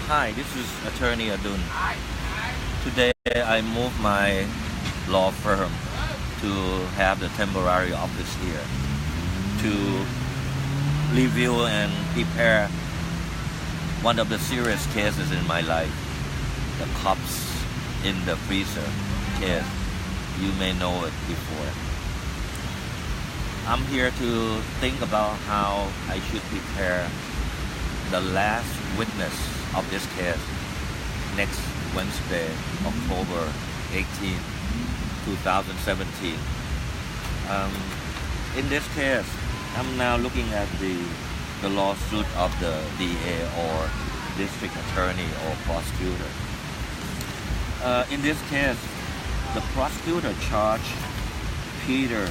Hi, this is attorney Adul. Today I moved my law firm to have the temporary office here to review and prepare one of the serious cases in my life, the cops in the freezer case. You may know it before. I'm here to think about how I should prepare the last witness of this case next Wednesday, October 18, 2017. In this case, I'm now looking at the lawsuit of the DA or district attorney or prosecutor. In this case, the prosecutor charged Peter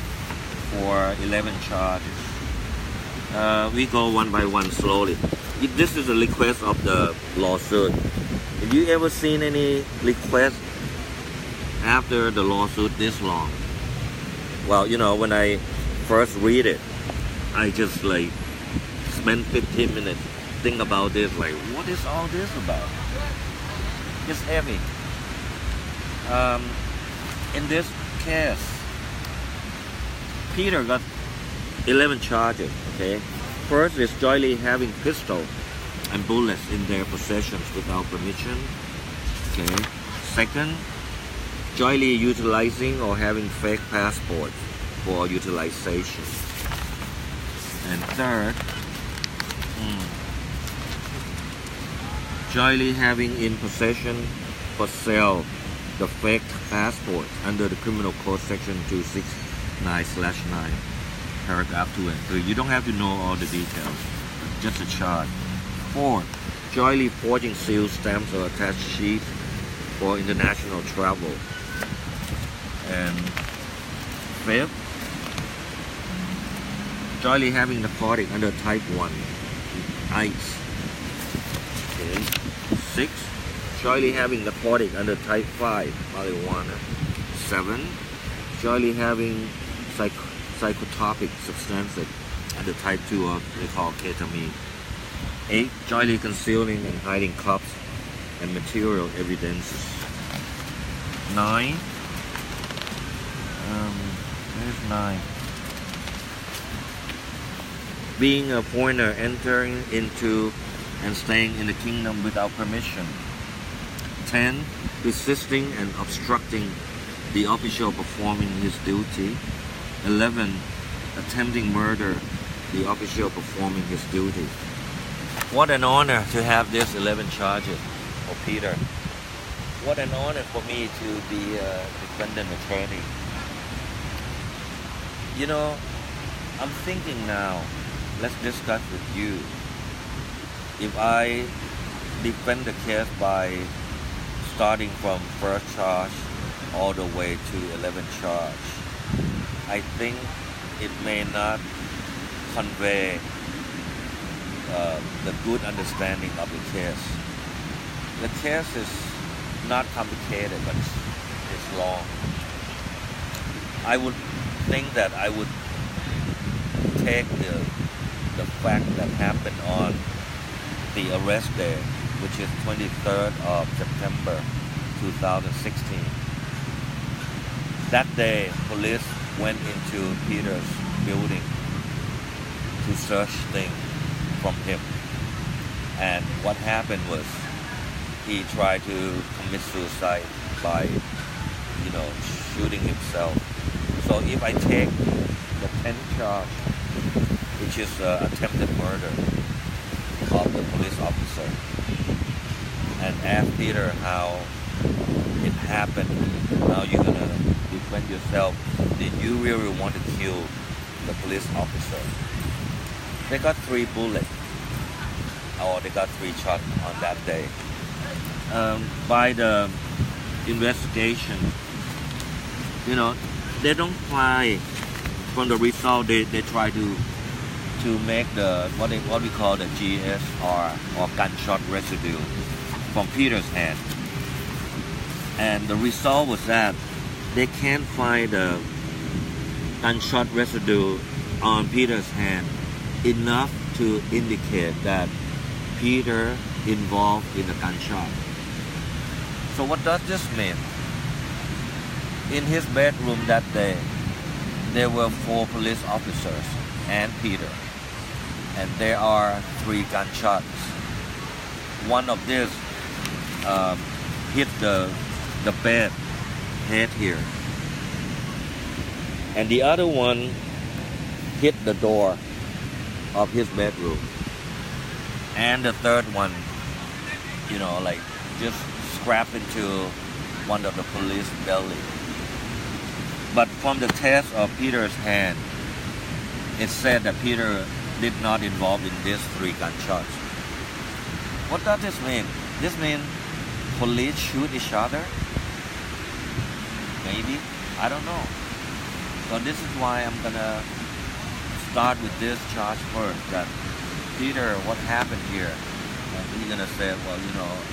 for 11 charges. We go one by one slowly. This is a request of the lawsuit. Have you ever seen any request after the lawsuit this long? Well, when I first read it, I just spend 15 minutes think about this, what is all this about? It's heavy. In this case, Peter got 11 charges, okay? First is jointly having pistol and bullets in their possessions without permission, okay? Second, jointly utilizing or having fake passports for utilization. And third, jointly having in possession for sale the fake passport under the Criminal Code Section 269/9, paragraph 2 and 3. You don't have to know all the details, just a charge. Fourth, jointly forging sealed stamps or attached sheets for international travel. And fifth, jointly having narcotic under type 1, ICE. Okay. Sixth, jointly having narcotic under type 5, marijuana. 7, jointly having psychotropic substances under type 2 of they call ketamine. 8, jointly concealing and hiding cups and material evidences. 9, there's 9. Being a foreigner entering into and staying in the kingdom without permission. 10, resisting and obstructing the official performing his duty. 11, attempting murder the official performing his duty. What an honor to have this 11 charges for Peter. What an honor for me to be a defendant attorney. I'm thinking now, let's discuss with you. If I defend the case by starting from first charge all the way to 11 charge, I think it may not convey the good understanding of the case. The case is not complicated, but it's long. I would think that I would take the fact that happened on the arrest day, which is 23rd of September 2016. That day, police went into Peter's building to search things from him. And what happened was he tried to commit suicide by, shooting himself. So if I take the 10th charge, which is attempted murder of the police officer, and ask Peter how it happened, how you're gonna defend yourself. Did you really want to kill the police officer? They got 3 bullets, or they got 3 shots on that day. By the investigation, they don't try from the result. They try to make the what we call the GSR or gunshot residue from Peter's hand, and the result was that they can't find the gunshot residue on Peter's hand enough to indicate that Peter involved in the gunshot. So what does this mean? In his bedroom that day, there were 4 police officers and Peter, and there are 3 gunshots. One of these hit the bed head here, and the other one hit the door of his bedroom, and the third one, like just scraped into one of the police belly. But from the test of Peter's hand, it said that Peter did not involve in these 3 gunshots. What does this mean? This means police shoot each other? Maybe? I don't know. So this is why I'm gonna start with this charge first, that Peter, what happened here? And he's gonna say, well,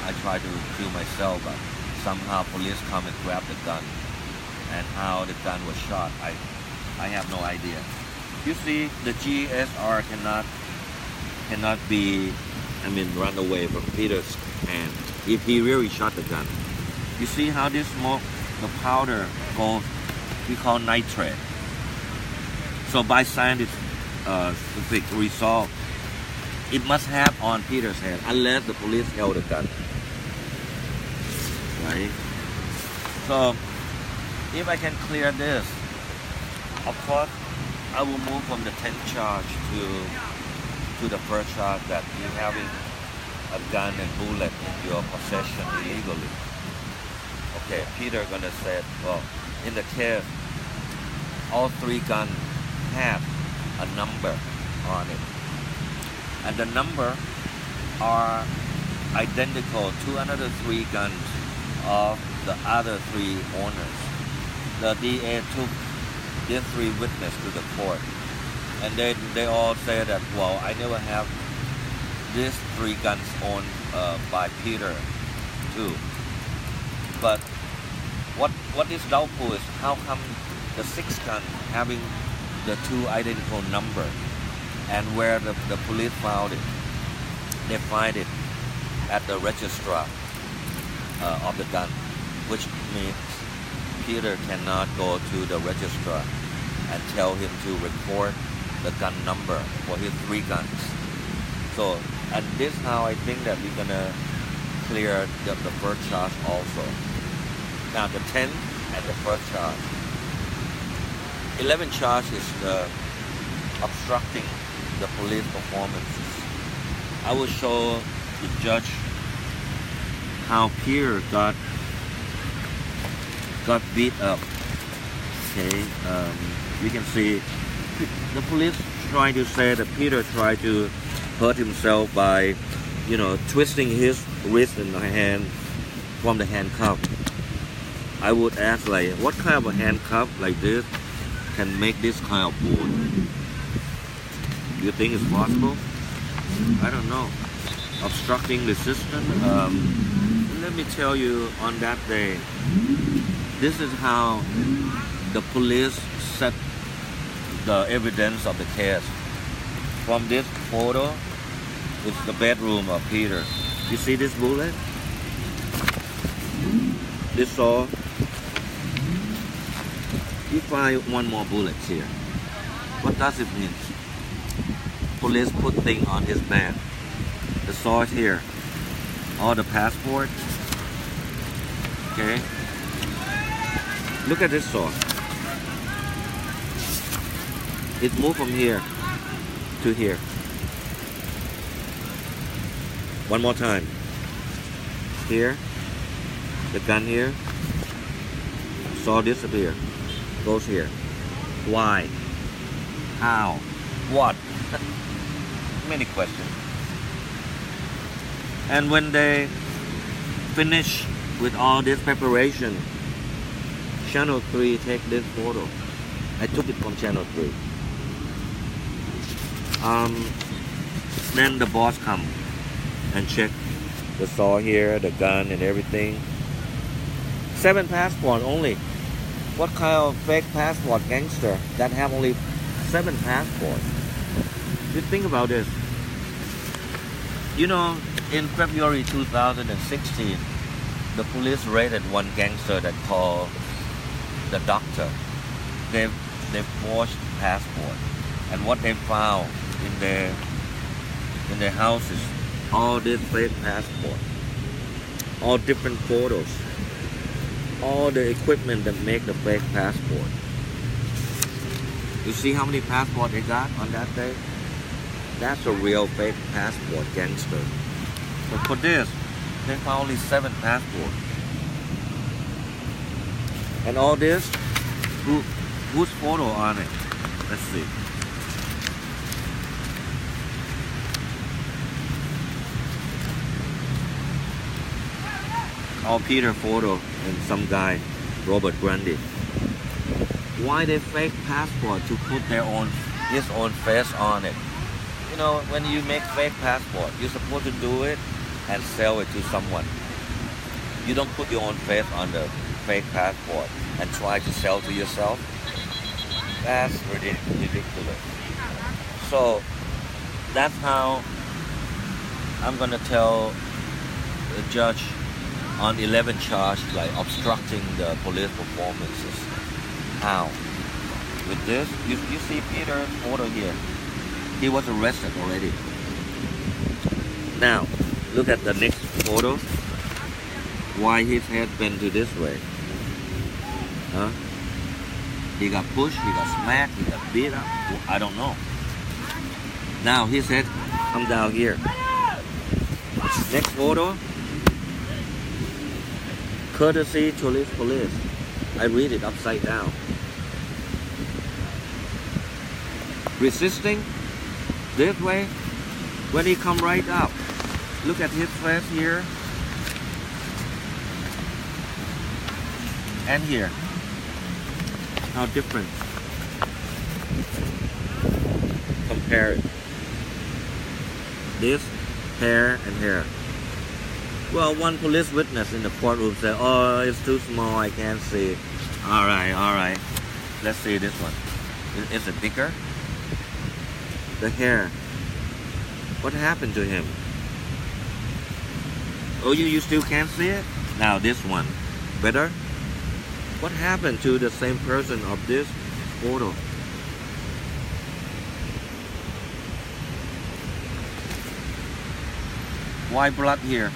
I tried to kill myself, but somehow police come and grab the gun. And how the gun was shot, I have no idea. You see, the GSR cannot be, run away from Peter's hand if he really shot the gun. You see how this smoke, the powder goes, we call nitrate. So by scientific result, it must have on Peter's hand, unless the police held the gun. Right? So, if I can clear this, of course, I will move from the 10th charge to the first charge, that you having a gun and bullet in your possession illegally. Okay, Peter gonna say, well, in the case, all 3 guns have a number on it, and the number are identical to another 3 guns of the other 3 owners. The DA took these 3 witnesses to the court, and they all say that, well, I never have these 3 guns owned by Peter too. But what is doubtful is how come the 6th gun having the 2 identical number, and where the police found it, they find it at the registrar of the gun, which means Peter cannot go to the registrar and tell him to record the gun number for his 3 guns. So, and this is how I think that we're gonna clear the first charge also. Now the 10th and the first charge. 11th charge is obstructing the police performances. I will show the judge how Peter got beat up. Okay, you can see the police trying to say that Peter tried to hurt himself by, twisting his wrist and hand from the handcuff. I would ask, like, what kind of a handcuff like this can make this kind of wound? Do you think it's possible? I don't know. Obstructing the system. Let me tell you, on that day, this is how the police set the evidence of the case. From this photo, it's the bedroom of Peter. You see this bullet? This saw. You find one more bullet here. What does it mean? Police put things on his bed. The saw is here. All the passport. Okay. Look at this saw. It moved from here to here. One more time. Here. The gun here. Saw disappear. Goes here. Why? How? What? Many questions. And when they finish with all this preparation, Channel 3 take this photo. I took it from Channel 3. Then the boss come and check the saw here, the gun and everything. 7 passport only. What kind of fake passport gangster that have only 7 passports? Just think about this. You know, in February 2016, the police raided one gangster that called the Doctor. They forged passport, and what they found in their houses, all this fake passport, all different photos, all the equipment that make the fake passport. You see how many passports they got on that day? That's a real fake passport gangster. But for this, they found only 7 passports. And all this, whose photo on it? Let's see. All Peter photo and some guy, Robert Grundy. Why they fake passport to put his own face on it? You know, when you make fake passport, you're supposed to do it and sell it to someone. You don't put your own face on the fake passport and try to sell to yourself. That's ridiculous. So that's how I'm gonna tell the judge on 11 charges, like obstructing the police performances. How? With this, you see Peter's photo here. He was arrested already. Now, look at the next photo. Why his head bent to this way? Huh? He got pushed, he got smacked, he got beat up. I don't know. Now his head come down here. Next photo. Courtesy to this police. I read it upside down. Resisting this way. When he come right up, look at his face here and here. How different. Compare it. This hair and hair. Well, one police witness in the courtroom said, "Oh, it's too small, I can't see." All right. Let's see this one. Is it bigger? The hair. What happened to him? Oh, you still can't see it? Now this one. Better? What happened to the same person of this photo? Why blood here?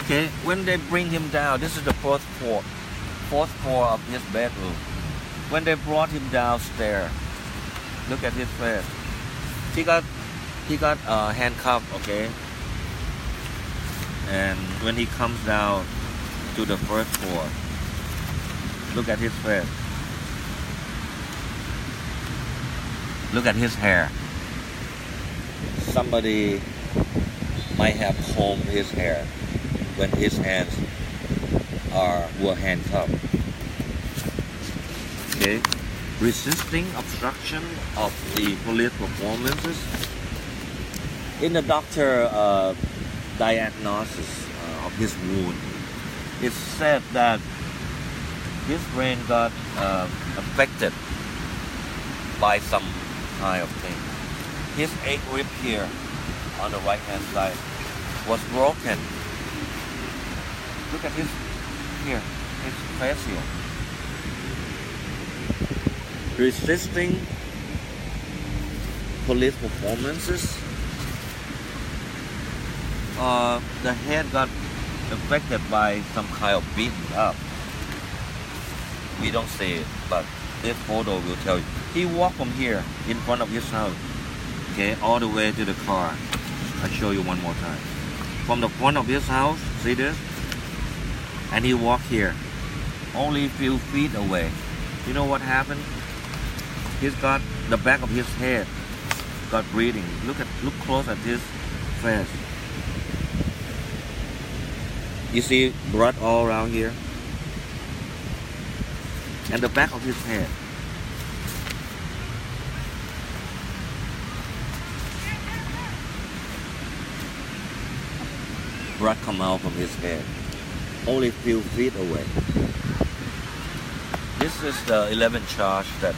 Okay, when they bring him down, this is the fourth floor of his bedroom. When they brought him downstairs, look at his face. He got handcuffed, okay? And when he comes down to the first floor, look at his face. Look at his hair. Somebody might have combed his hair when his hands were handcuffed. Okay, resisting obstruction of the police performances. In the doctor diagnosis of his wound, it said that his brain got affected by some kind of thing. His 8 rib here on the right hand side was broken. Look at his face here. Resisting police performances. The head got affected by some kind of beaten up. We don't see it, but this photo will tell you. He walked from here in front of his house, okay, all the way to the car. I'll show you one more time. From the front of his house, see this? And he walked here, only a few feet away. You know what happened? He's got the back of his head got bleeding. Look close at his face. You see blood all around here? And the back of his head. Blood come out from his head. Only a few feet away. This is the 11th charge that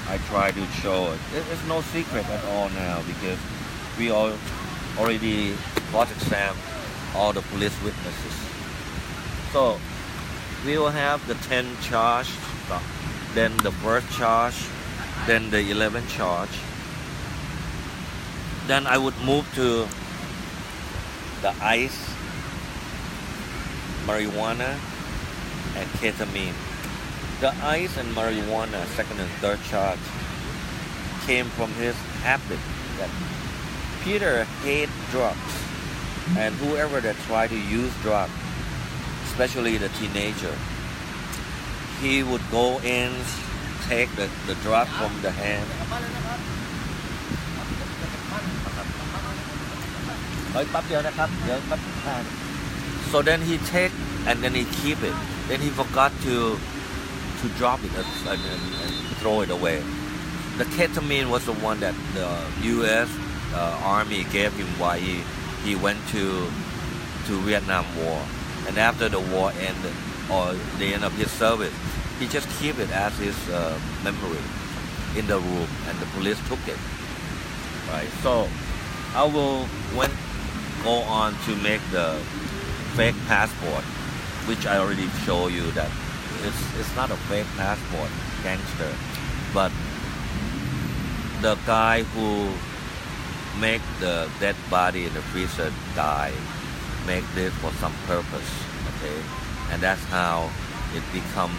I try to show it. It's no secret at all now because we all already cross-examined all the police witnesses. So we will have the 10 charge, then the first charge, then the 11th charge. Then I would move to the ice, marijuana, and ketamine. The ice and marijuana, second and third charge, came from his habit that Peter hated drugs, and whoever that tried to use drugs, especially the teenager, he would go in, take the drug from the hand. So then he take and then he keep it. Then he forgot to drop it and throw it away. The ketamine was the one that the U.S. Army gave him while he went to Vietnam War. And after the war ended, or the end of his service, he just keep it as his memory in the room, and the police took it. Right. So I will go on to make the fake passport, which I already show you that it's not a fake passport, gangster, but the guy who make the dead body in the freezer die, make this for some purpose, okay, and that's how it become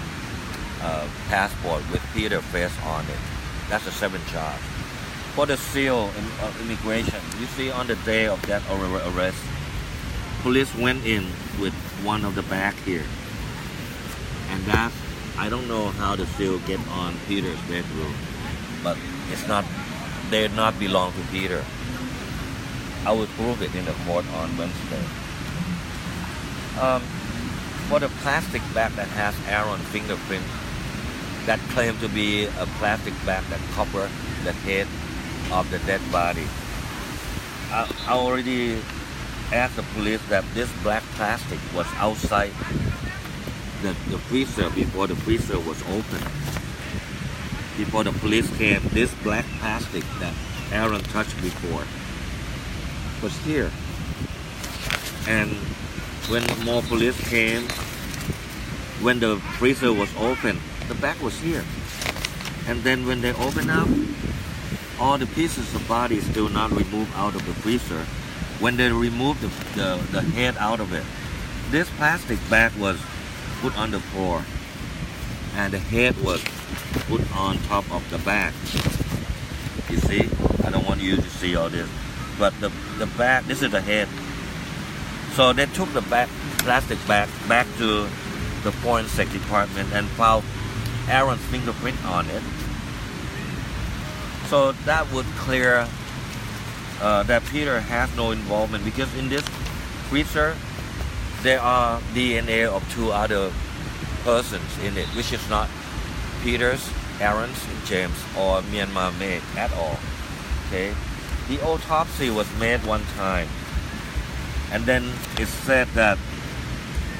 a passport with Peter face on it. That's the 7th charge. For the seal immigration, you see on the day of that arrest, police went in with one of the bag here, and that I don't know how the seal get on Peter's bedroom, but it's not. They not belong to Peter. I will prove it in the court on Wednesday. For the plastic bag that has Aaron's fingerprint, that claimed to be a plastic bag that covered the head of the dead body. I already asked the police that this black plastic was outside the freezer before the freezer was open. Before the police came, this black plastic that Aaron touched before was here. And when more police came, when the freezer was open, the bag was here. And then when they opened up, all the pieces of body still not removed out of the freezer. When they removed the head out of it, this plastic bag was put on the floor, and the head was put on top of the bag. You see? I don't want you to see all this, but the bag, this is the head. So they took the plastic bag back to the forensic department and found Aaron's fingerprint on it. So that would clear that Peter has no involvement, because in this freezer there are DNA of 2 other persons in it, which is not Peter's, Aaron's, James, or Myanmar made at all. Okay, the autopsy was made one time, and then it said that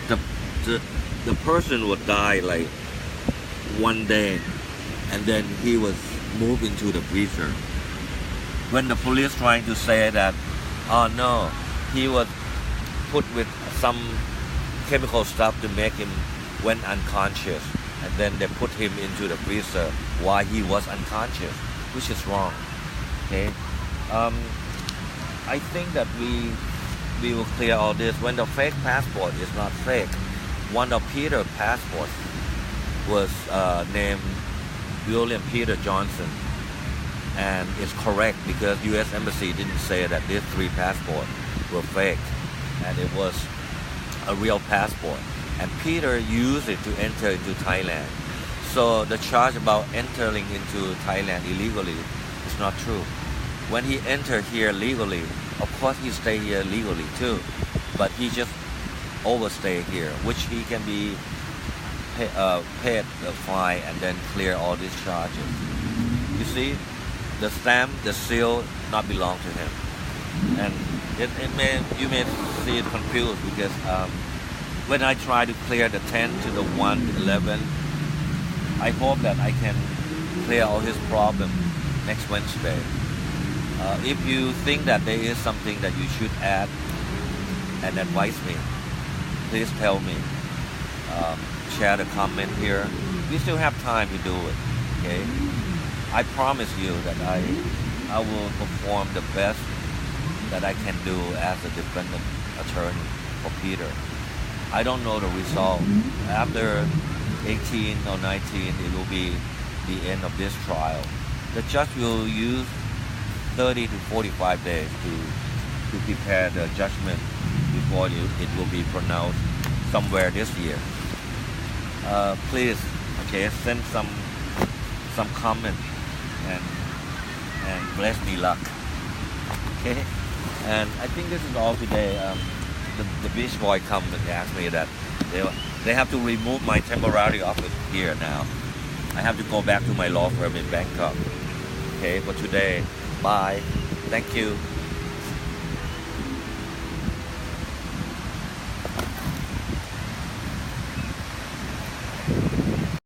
the person would die like one day, and then he was moved into the freezer. When the police trying to say that, oh no, he was put with some chemical stuff to make him went unconscious, and then they put him into the freezer while he was unconscious, which is wrong. Okay, I think that we will clear all this. When the fake passport is not fake, one of Peter's passports was named William Peter Johnson, and it's correct because U.S. Embassy didn't say that these 3 passports were fake, and it was a real passport. And Peter used it to enter into Thailand. So the charge about entering into Thailand illegally is not true. When he entered here legally, of course he stayed here legally too, but he just overstayed here, which he can be paid the fine and then clear all these charges. You see, the stamp, the seal, not belong to him, and you may see it confused because when I try to clear the 10 to the 1, 11, I hope that I can clear all his problem next Wednesday. If you think that there is something that you should add and advise me, please tell me. Share the comment here. We still have time to do it. Okay. I promise you that I will perform the best that I can do as a defendant attorney for Peter. I don't know the result. After 18 or 19, it will be the end of this trial. The judge will use 30 to 45 days to prepare the judgment before it will be pronounced somewhere this year. Please, okay, send some comment and bless me luck. Okay, and I think this is all today. The Beach Boy come and asked me that they have to remove my temporary office here now. I have to go back to my law firm in Bangkok. Okay, for today, bye. Thank you.